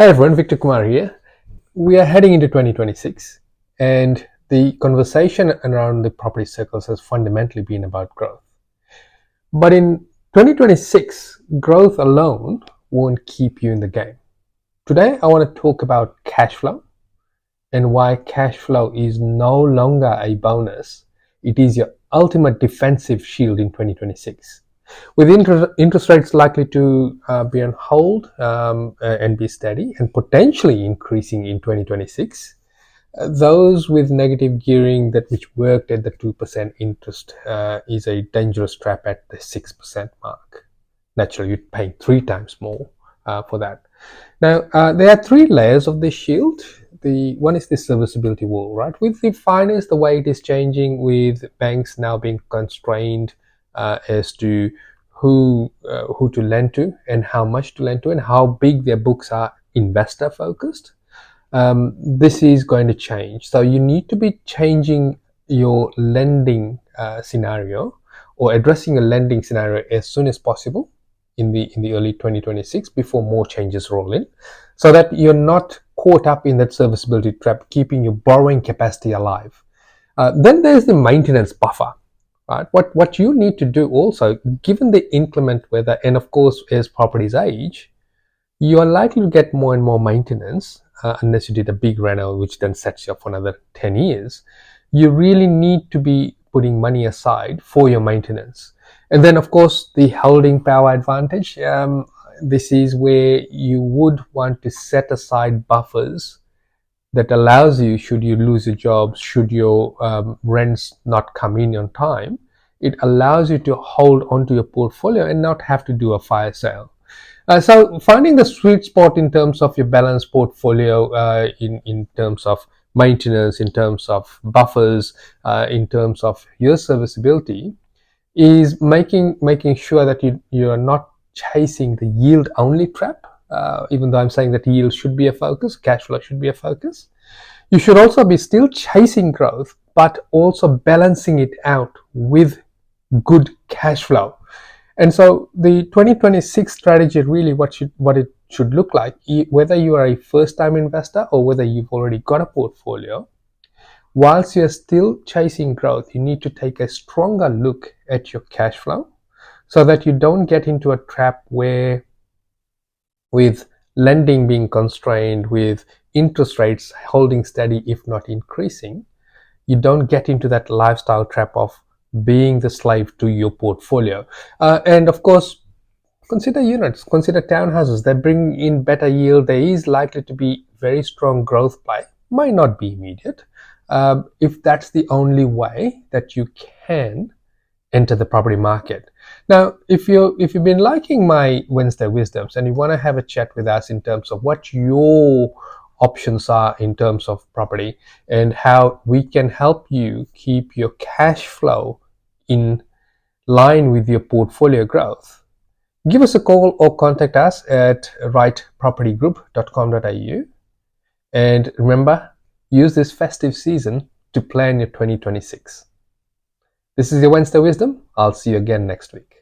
Hi everyone, Victor Kumar here. We are heading into 2026 and the conversation around the property circles has fundamentally been about growth. But in 2026, growth alone won't keep you in the game. Today, I want to talk about cash flow and why cash flow is no longer a bonus. It is your ultimate defensive shield in 2026. With interest rates likely to be on hold and be steady and potentially increasing in 2026, those with negative gearing that which worked at the 2% interest is a dangerous trap at the 6% mark. Naturally, you're paying 3 times more for that. Now, there are 3 layers of this shield. The one is the serviceability wall, right? With the finance, the way it is changing, with banks now being constrained as to who to lend to and how much to lend to and how big their books are investor focused. This is going to change. So you need to be changing your lending scenario or addressing a lending scenario as soon as possible in the early 2026 before more changes roll in, so that you're not caught up in that serviceability trap, keeping your borrowing capacity alive. Then there's the maintenance buffer. Right? What you need to do also, given the inclement weather, and of course as properties age, you are likely to get more and more maintenance unless you did a big reno, which then sets you up for another 10 years. You really need to be putting money aside for your maintenance. And then, of course, the holding power advantage. This is where you would want to set aside buffers that allows you, should you lose your job, should your rents not come in on time, it allows you to hold onto your portfolio and not have to do a fire sale. So finding the sweet spot in terms of your balanced portfolio, in terms of maintenance, in terms of buffers, in terms of your serviceability, is making sure that you are not chasing the yield only trap. Even though I'm saying that yield should be a focus, cash flow should be a focus, you should also be still chasing growth, but also balancing it out with good cash flow. And so the 2026 strategy really what it should look like, whether you are a first-time investor or whether you've already got a portfolio. Whilst you're still chasing growth, you need to take a stronger look at your cash flow so that you don't get into a trap where, with lending being constrained, with interest rates holding steady if not increasing, you don't get into that lifestyle trap of being the slave to your portfolio. And of course, consider units, consider townhouses that bring in better yield. There is likely to be very strong growth play, might not be immediate. If that's the only way that you can enter the property market. Now, if you've been liking my Wednesday Wisdoms and you want to have a chat with us in terms of what your options are in terms of property and how we can help you keep your cash flow in line with your portfolio growth, give us a call or contact us at rightpropertygroup.com.au. And remember, use this festive season to plan your 2026. This is your Wednesday Wisdom. I'll see you again next week.